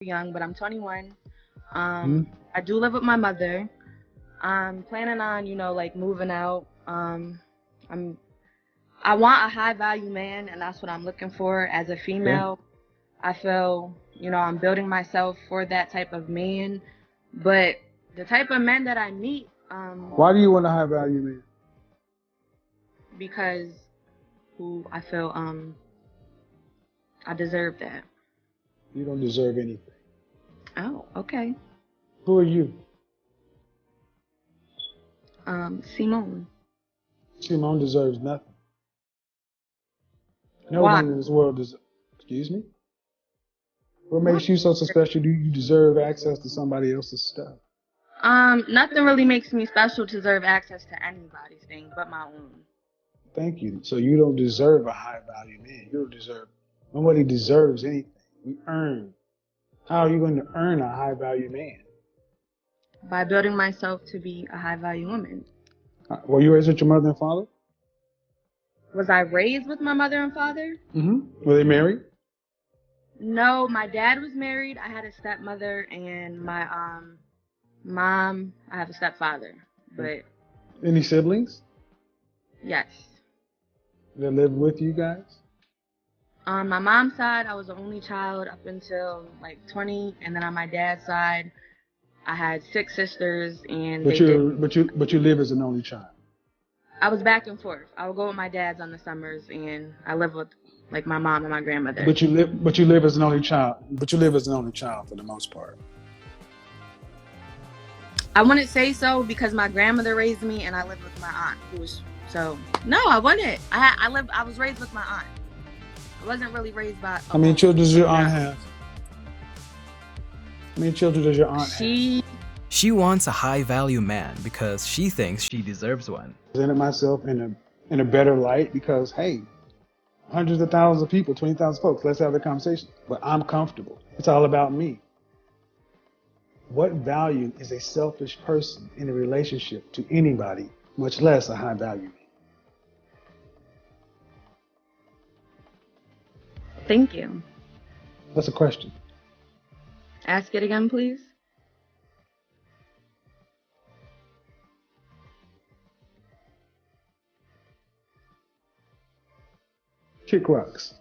young, but I'm 21. Hmm. I do live with my mother. I'm planning on, like moving out. I'm I want a high value man, and that's what I'm looking for as a Okay. female. I feel, I'm building myself for that type of man, but the type of men that I meet, Why do you want a high value man? because who I feel I deserve that. You don't deserve anything. Oh, okay. Who are you? Simone. Simone deserves nothing. No Why? woman in this world deserves. Excuse me? What Why? makes you so special? Do you deserve access to somebody else's stuff? Nothing really makes me special to deserve access to anybody's thing but my own. Thank you. So you don't deserve a high value man. You don't deserve. Nobody deserves anything. We earn. How are you going to earn a high value man? By building myself to be a high value woman. Were you raised with your mother and father? Was I raised with my mother and father? Mm-hmm. Were they married? No, my dad was married. I had a stepmother, and my mom, I have a stepfather. But Any siblings yes. that lived with you guys? On my mom's side, I was the only child up until like 20, and then on my dad's side, I had 6 sisters, and But you live as an only child. I was back and forth. I would go with my dad's on the summers, and I lived with like my mom and my grandmother. But you live as an only child. But you live as an only child for the most part. I wouldn't say so because my grandmother raised me, and I lived with my aunt, who was so. No, I wouldn't. I was raised with my aunt. I wasn't really raised by. How many children does your aunt have? How many children does your aunt have? She wants a high-value man because she thinks she deserves one. I presented myself in a better light because, hey, hundreds of thousands of people, 20,000 folks, let's have the conversation. But I'm comfortable. It's all about me. What value is a selfish person in a relationship to anybody, much less a high value? Thank you. That's a question. Ask it again, please. Kick rocks.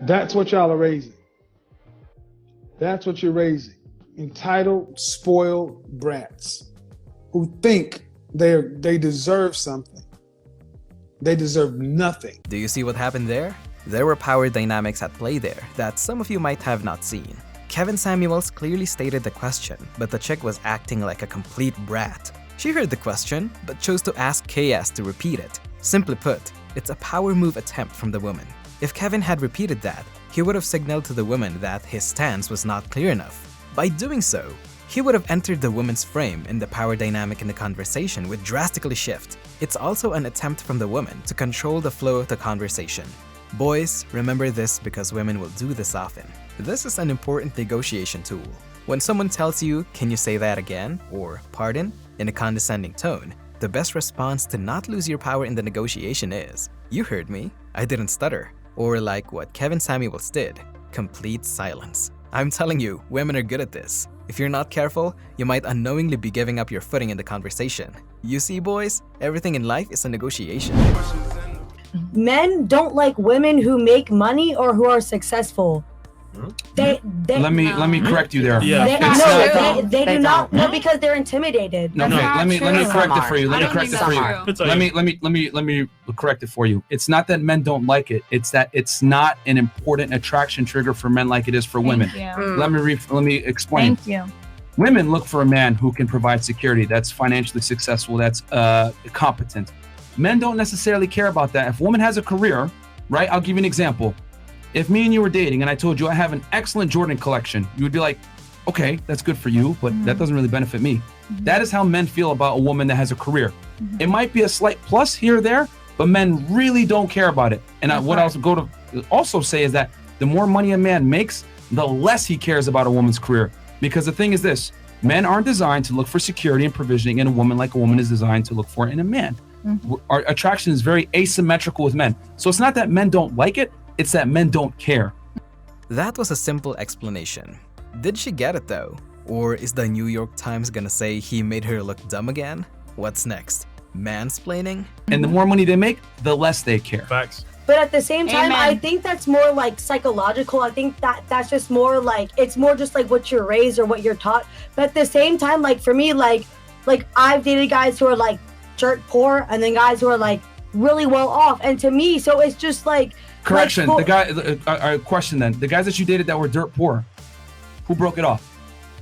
That's what y'all are raising. That's what you're raising. Entitled, spoiled brats who think they deserve something. They deserve nothing. Do you see what happened there? There were power dynamics at play there that some of you might have not seen. Kevin Samuels clearly stated the question, but the chick was acting like a complete brat. She heard the question, but chose to ask KS to repeat it. Simply put, it's a power move attempt from the woman. If Kevin had repeated that, he would have signaled to the woman that his stance was not clear enough. By doing so, he would have entered the woman's frame and the power dynamic in the conversation would drastically shift. It's also an attempt from the woman to control the flow of the conversation. Boys, remember this because women will do this often. This is an important negotiation tool. When someone tells you, "Can you say that again?" or "Pardon?" in a condescending tone, the best response to not lose your power in the negotiation is, "You heard me, I didn't stutter." Or like what Kevin Samuels did, complete silence. I'm telling you, women are good at this. If you're not careful, you might unknowingly be giving up your footing in the conversation. You see, boys, everything in life is a negotiation. Men don't like women who make money or who are successful. They let me correct you there. Yeah. They do not. No, because they're intimidated. No, let me correct it for you. Let me correct it for you. Let me correct it for you. It's not that men don't like it. It's that it's not an important attraction trigger for men like it is for women. Let me explain. Thank you. Women look for a man who can provide security, that's financially successful, that's competent. Men don't necessarily care about that. If a woman has a career, right? I'll give you an example. If me and you were dating and I told you I have an excellent Jordan collection, you would be like, okay, that's good for you, but that doesn't really benefit me. That is how men feel about a woman that has a career. It might be a slight plus here or there, but men really don't care about it. And what I'll go to also say is that the more money a man makes, the less he cares about a woman's career. Because the thing is this, men aren't designed to look for security and provisioning in a woman like a woman is designed to look for in a man. Our attraction is very asymmetrical with men. So it's not that men don't like it, it's that men don't care. That was a simple explanation. Did she get it though? Or is the New York Times gonna say he made her look dumb again? What's next? Mansplaining? And the more money they make, the less they care. Facts. But at the same time, Amen. I think that's more like psychological. I think that's just more like, it's more just like what you're raised or what you're taught. But at the same time, like for me, like I've dated guys who are like dirt poor and then guys who are like really well off. And to me, so it's just like. Correction, like, the guy, question then. The guys that you dated that were dirt poor, who broke it off?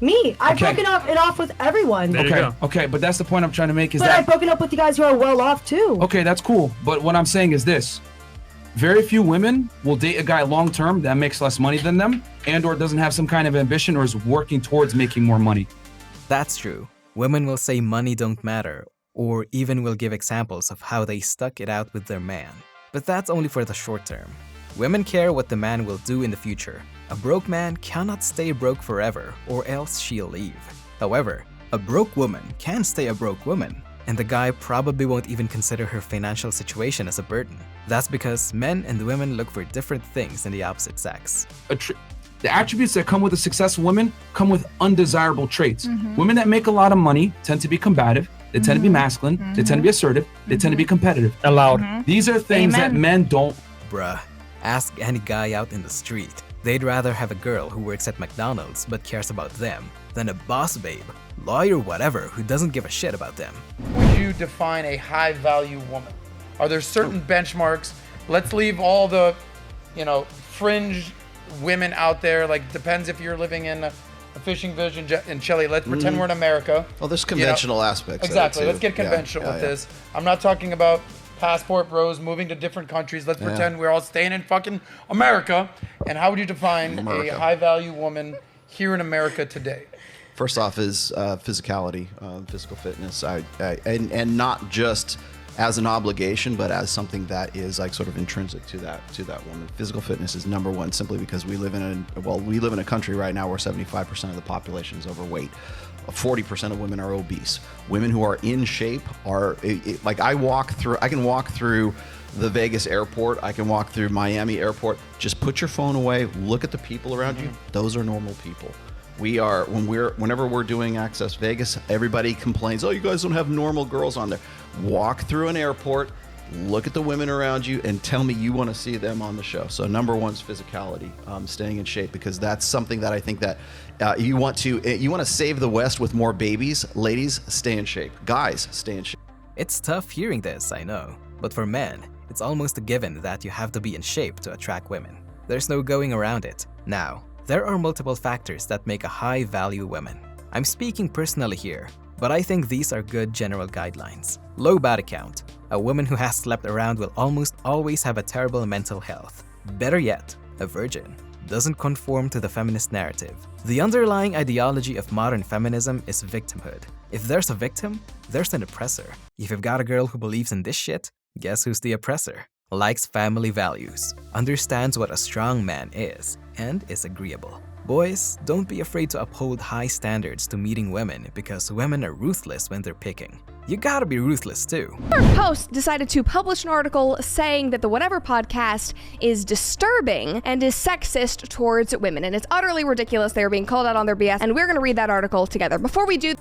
Me. I've Okay. broken it off with everyone. There you go. Okay, but that's the point I'm trying to make is But that. I've broken up with the guys who are well off too. Okay, that's cool. But what I'm saying is this. Very few women will date a guy long term that makes less money than them and or doesn't have some kind of ambition or is working towards making more money. That's true. Women will say money don't matter, or even will give examples of how they stuck it out with their man. But that's only for the short term. Women care what the man will do in the future. A broke man cannot stay broke forever, or else she'll leave. However, a broke woman can stay a broke woman, and the guy probably won't even consider her financial situation as a burden. That's because men and women look for different things in the opposite sex. The attributes that come with a successful woman come with undesirable traits. Women that make a lot of money tend to be combative, they tend to be masculine, they tend to be assertive, they tend to be competitive. Allowed. These are things that Amen. men don't. Bruh, ask any guy out in the street. They'd rather have a girl who works at McDonald's but cares about them than a boss babe, lawyer, whatever, who doesn't give a shit about them. Would you define a high value woman? Are there certain benchmarks? Let's leave all the, fringe women out there. Like, depends if you're living in a fishing village in Chile. Let's pretend we're in America. Well, there's conventional aspects. of it, Exactly. too. Let's get conventional Yeah, with yeah. this. I'm not talking about passport bros moving to different countries. Let's pretend we're all staying in fucking America. And how would you define America. a high value woman here in America today? First off is physicality, physical fitness, and not just as an obligation, but as something that is like sort of intrinsic to that woman. Physical fitness is number one, simply because we live in a country right now where 75% of the population is overweight. 40% of women are obese. Women who are in shape are like I can walk through the Vegas airport. I can walk through Miami airport. Just put your phone away. Look at the people around you. Those are normal people. We are whenever we're doing Access Vegas, everybody complains, oh, you guys don't have normal girls on there. Walk through an airport, look at the women around you, and tell me you want to see them on the show. So number one is physicality, staying in shape, because that's something that I think that you want to save the West with more babies. Ladies, stay in shape. Guys, stay in shape. It's tough hearing this, I know, but for men, it's almost a given that you have to be in shape to attract women. There's no going around it. Now, there are multiple factors that make a high-value woman. I'm speaking personally here, but I think these are good general guidelines. Low body count. A woman who has slept around will almost always have a terrible mental health. Better yet, a virgin. Doesn't conform to the feminist narrative. The underlying ideology of modern feminism is victimhood. If there's a victim, there's an oppressor. If you've got a girl who believes in this shit, guess who's the oppressor? Likes family values, understands what a strong man is, and is agreeable. Boys, don't be afraid to uphold high standards to meeting women because women are ruthless when they're picking. You gotta be ruthless too. New York Post decided to publish an article saying that the Whatever podcast is disturbing and is sexist towards women, and it's utterly ridiculous. They are being called out on their BS, and we're gonna read that article together. Before we do,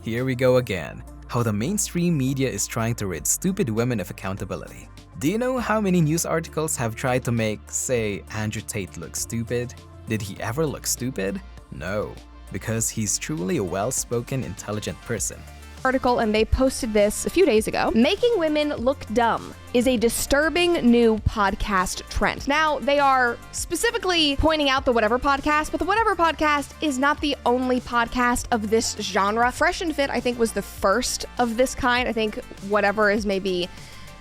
Here we go again. How the mainstream media is trying to rid stupid women of accountability. Do you know how many news articles have tried to make, say, Andrew Tate look stupid? Did he ever look stupid? No, because he's truly a well-spoken, intelligent person. article, and they posted this a few days ago. Making women look dumb is a disturbing new podcast trend. Now, they are specifically pointing out the Whatever podcast, but the Whatever podcast is not the only podcast of this genre. Fresh and Fit, I think, was the first of this kind. I think Whatever is maybe,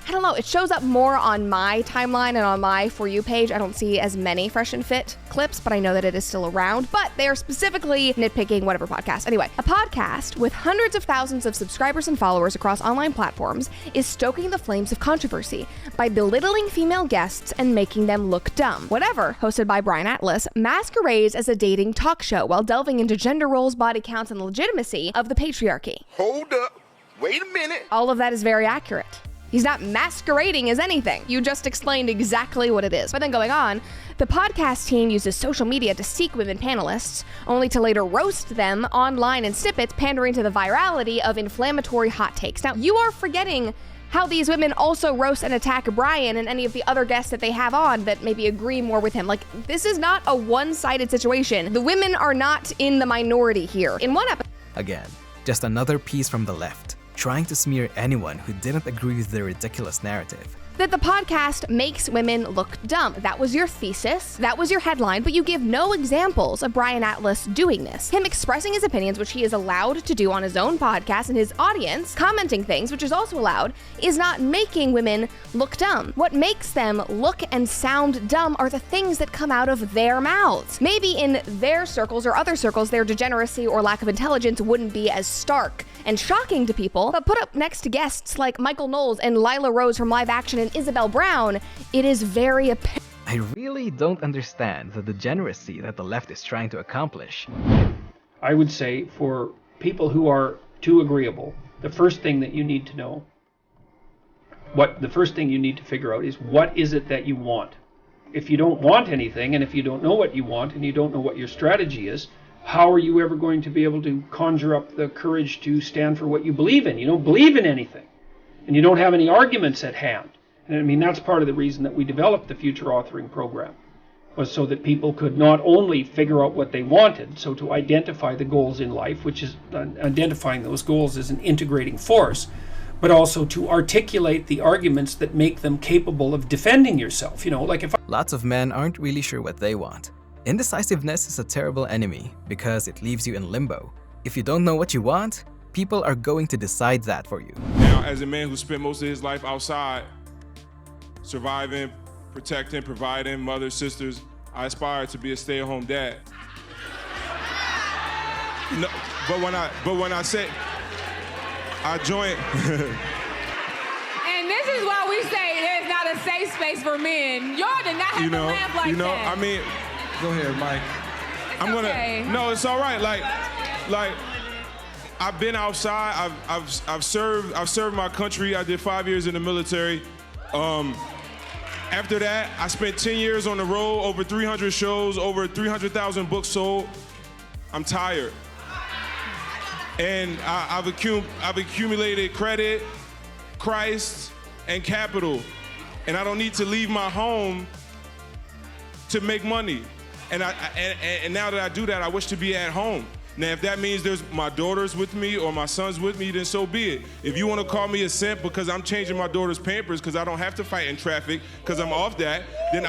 I don't know, it shows up more on my timeline and on my For You page. I don't see as many Fresh and Fit clips, but I know that it is still around. But they are specifically nitpicking Whatever podcast. Anyway, a podcast with hundreds of thousands of subscribers and followers across online platforms is stoking the flames of controversy by belittling female guests and making them look dumb. Whatever, hosted by Brian Atlas, masquerades as a dating talk show while delving into gender roles, body counts, and the legitimacy of the patriarchy. Hold up. Wait a minute. All of that is very accurate. He's not masquerading as anything. You just explained exactly what it is. But then going on, the podcast team uses social media to seek women panelists, only to later roast them online in snippets, pandering to the virality of inflammatory hot takes. Now, you are forgetting how these women also roast and attack Brian and any of the other guests that they have on that maybe agree more with him. Like, this is not a one-sided situation. The women are not in the minority here. In one episode... Again, just another piece from the left, trying to smear anyone who didn't agree with their ridiculous narrative. That the podcast makes women look dumb. That was your thesis, that was your headline, but you give no examples of Brian Atlas doing this. Him expressing his opinions, which he is allowed to do on his own podcast, and his audience commenting things, which is also allowed, is not making women look dumb. What makes them look and sound dumb are the things that come out of their mouths. Maybe in their circles or other circles, their degeneracy or lack of intelligence wouldn't be as stark and shocking to people, but put up next to guests like Michael Knowles and Lila Rose from Live Action and Isabel Brown, it is very apparent. I really don't understand the degeneracy that the left is trying to accomplish. I would say for people who are too agreeable, the first thing that you need to know, the first thing you need to figure out is what is it that you want. If you don't want anything, and if you don't know what you want, and you don't know what your strategy is, how are you ever going to be able to conjure up the courage to stand for what you believe in? You don't believe in anything, and you don't have any arguments at hand. And I mean, that's part of the reason that we developed the Future Authoring Program, was so that people could not only figure out what they wanted, so to identify the goals in life, which is identifying those goals as an integrating force, but also to articulate the arguments that make them capable of defending yourself. You know, like if Lots of men aren't really sure what they want. Indecisiveness is a terrible enemy because it leaves you in limbo. If you don't know what you want, people are going to decide that for you. Now, as a man who spent most of his life outside, surviving, protecting, providing, mothers, sisters, I aspire to be a stay-at-home dad. No, but when I say I joined. And this is why we say there's not a safe space for men. Y'all did not have to laugh like that. I mean, go ahead, Mike. Okay. No, it's all right. Like, I've been outside. I've served my country. I did 5 years in the military. After that, I spent 10 years on the road, over 300 shows, over 300,000 books sold. I'm tired. And I've accumulated credit, Christ, and capital. And I don't need to leave my home to make money. And now that I do that, I wish to be at home. Now, if that means there's my daughters with me or my sons with me, then so be it. If you want to call me a simp because I'm changing my daughter's Pampers because I don't have to fight in traffic because I'm off that, then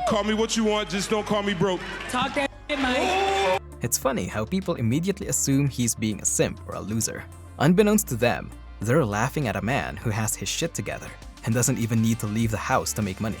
call me what you want, just don't call me broke. Talk that shit, Mike. It's funny how people immediately assume he's being a simp or a loser. Unbeknownst to them, they're laughing at a man who has his shit together and doesn't even need to leave the house to make money.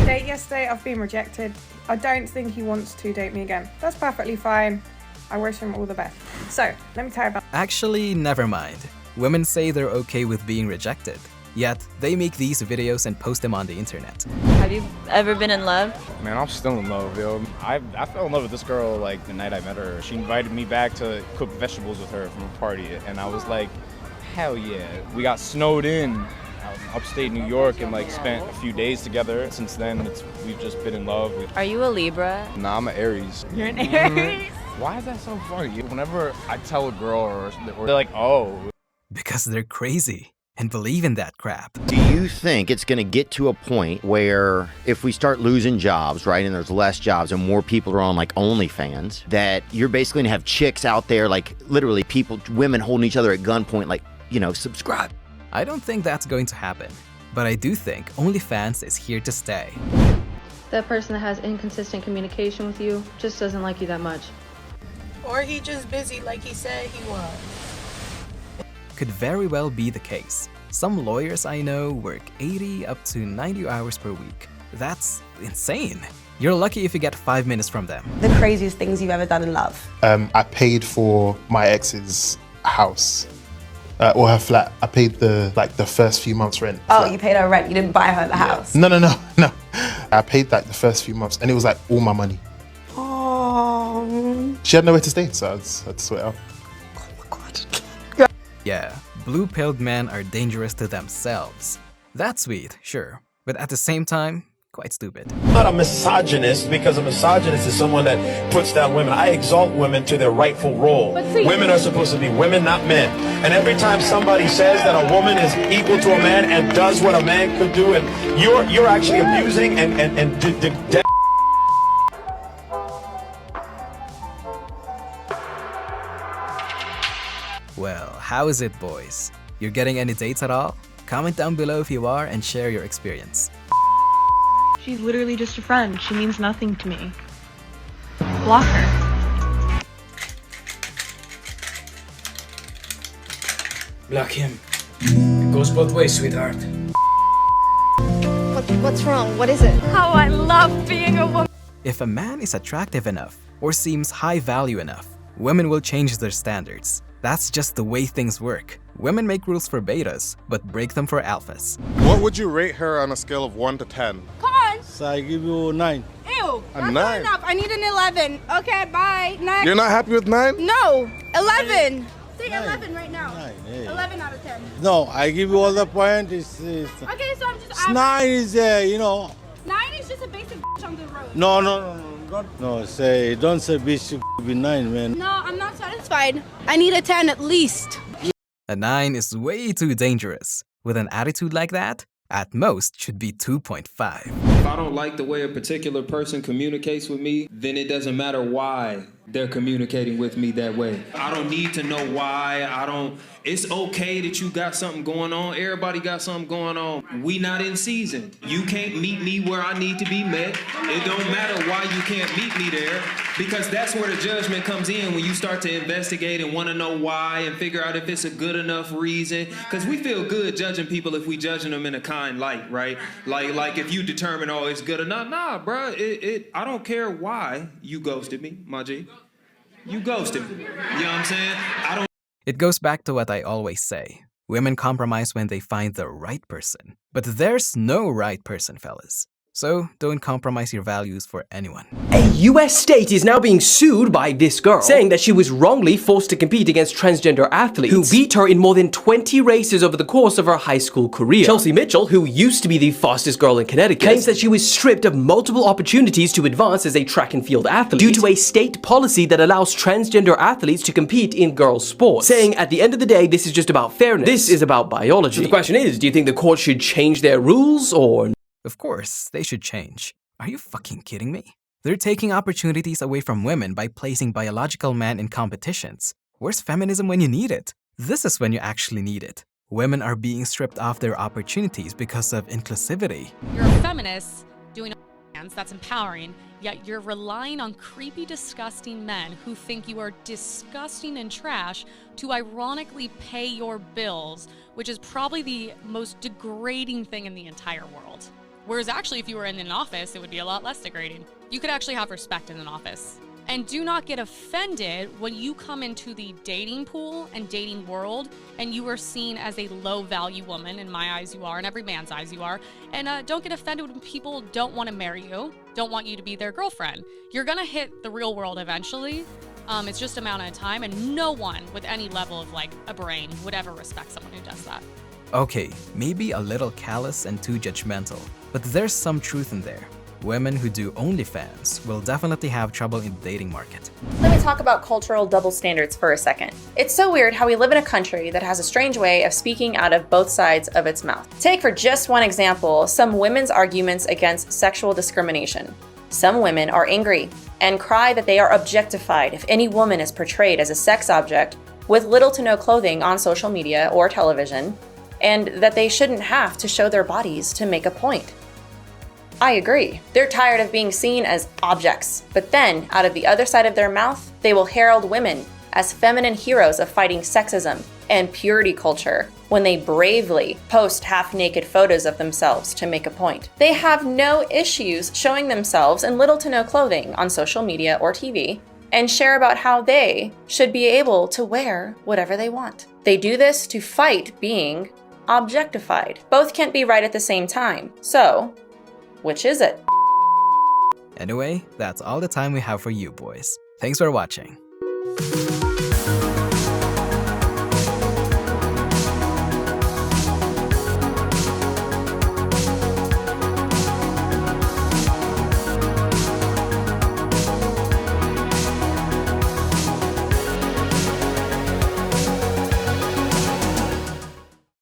Date yesterday, I've been rejected. I don't think he wants to date me again. That's perfectly fine. I wish him all the best. So, let me tell you about... Actually, never mind. Women say they're okay with being rejected, yet they make these videos and post them on the internet. Have you ever been in love? Man, I'm still in love, yo. I fell in love with this girl like the night I met her. She invited me back to cook vegetables with her from a party, and I was like, hell yeah. We got snowed in out in upstate New York and like spent a few days together. Since then, we've just been in love. Are you a Libra? Nah, I'm an Aries. You're an Aries? Why is that so funny? Whenever I tell a girl or they're like, oh. Because they're crazy and believe in that crap. Do you think it's going to get to a point where if we start losing jobs, right, and there's less jobs and more people are on like OnlyFans, that you're basically going to have chicks out there, like literally women holding each other at gunpoint, like, you know, subscribe? I don't think that's going to happen, but I do think OnlyFans is here to stay. That person that has inconsistent communication with you just doesn't like you that much. Or he just busy like he said he was. Could very well be the case. Some lawyers I know work 80 up to 90 hours per week. That's insane. You're lucky if you get 5 minutes from them. The craziest things you've ever done in love? I paid for my ex's house. Or her flat. I paid the first few months rent. Oh, you paid her rent, you didn't buy her the house? No. I paid like the first few months and it was like all my money. Oh. She had nowhere to stay, so I had to sort it out. Yeah, blue-pilled men are dangerous to themselves. That's sweet, sure, but at the same time, quite stupid. I'm not a misogynist, because a misogynist is someone that puts down women. I exalt women to their rightful role. Women are supposed to be women, not men. And every time somebody says that a woman is equal to a man and does what a man could do, and you're actually abusing and Well, how is it, boys? You're getting any dates at all? Comment down below if you are and share your experience. She's literally just a friend. She means nothing to me. Block her. Block him. It goes both ways, sweetheart. What's wrong? What is it? How I love being a woman. If a man is attractive enough or seems high value enough, women will change their standards. That's just the way things work. Women make rules for betas, but break them for alphas. What would you rate her on a scale of 1 to 10? Come on. So I give you 9. Ew. A That's 9. not enough. I need an 11. Okay, bye. Next. You're not happy with 9? No. 11. Say 11 right now. 11 out of 10. No, I give you all the point. Okay, so I'm just it's 9 is, 9 is just a basic on the road. No. Don't say bitch to be 9, man. No, I'm not satisfied. I need a 10 at least. A 9 is way too dangerous. With an attitude like that, at most should be 2.5. If I don't like the way a particular person communicates with me, then it doesn't matter why they're communicating with me that way. I don't need to know why. It's okay that you got something going on. Everybody got something going on. We not in season. You can't meet me where I need to be met. It don't matter why you can't meet me there, because that's where the judgment comes in, when you start to investigate and want to know why and figure out if it's a good enough reason. Because we feel good judging people if we judging them in a kind light, right? Like if you determine, oh, it's good enough. Nah, bro, I don't care why you ghosted me, my G. You ghosted me. You know what I'm saying? It goes back to what I always say. Women compromise when they find the right person. But there's no right person, fellas. So don't compromise your values for anyone. A US state is now being sued by this girl, saying that she was wrongly forced to compete against transgender athletes who beat her in more than 20 races over the course of her high school career. Chelsea Mitchell, who used to be the fastest girl in Connecticut, claims that she was stripped of multiple opportunities to advance as a track and field athlete due to a state policy that allows transgender athletes to compete in girls' sports, saying at the end of the day, this is just about fairness. This is about biology. So the question is, do you think the court should change their rules or... Of course, they should change. Are you fucking kidding me? They're taking opportunities away from women by placing biological men in competitions. Where's feminism when you need it? This is when you actually need it. Women are being stripped of their opportunities because of inclusivity. You're a feminist doing OnlyFans, that's empowering, yet you're relying on creepy, disgusting men who think you are disgusting and trash to ironically pay your bills, which is probably the most degrading thing in the entire world. Whereas actually, if you were in an office, it would be a lot less degrading. You could actually have respect in an office. And do not get offended when you come into the dating pool and dating world and you are seen as a low-value woman. In my eyes, you are. In every man's eyes, you are. And don't get offended when people don't want to marry you, don't want you to be their girlfriend. You're going to hit the real world eventually. It's just a matter of time, and no one with any level of like a brain would ever respect someone who does that. Okay, maybe a little callous and too judgmental, but there's some truth in there. Women who do OnlyFans will definitely have trouble in the dating market. Let me talk about cultural double standards for a second. It's so weird how we live in a country that has a strange way of speaking out of both sides of its mouth. Take for just one example, some women's arguments against sexual discrimination. Some women are angry and cry that they are objectified if any woman is portrayed as a sex object with little to no clothing on social media or television, and that they shouldn't have to show their bodies to make a point. I agree. They're tired of being seen as objects, but then, out of the other side of their mouth, they will herald women as feminine heroes of fighting sexism and purity culture when they bravely post half-naked photos of themselves to make a point. They have no issues showing themselves in little to no clothing on social media or TV and share about how they should be able to wear whatever they want. They do this to fight being objectified. Both can't be right at the same time. So, which is it? Anyway, that's all the time we have for you boys. Thanks for watching.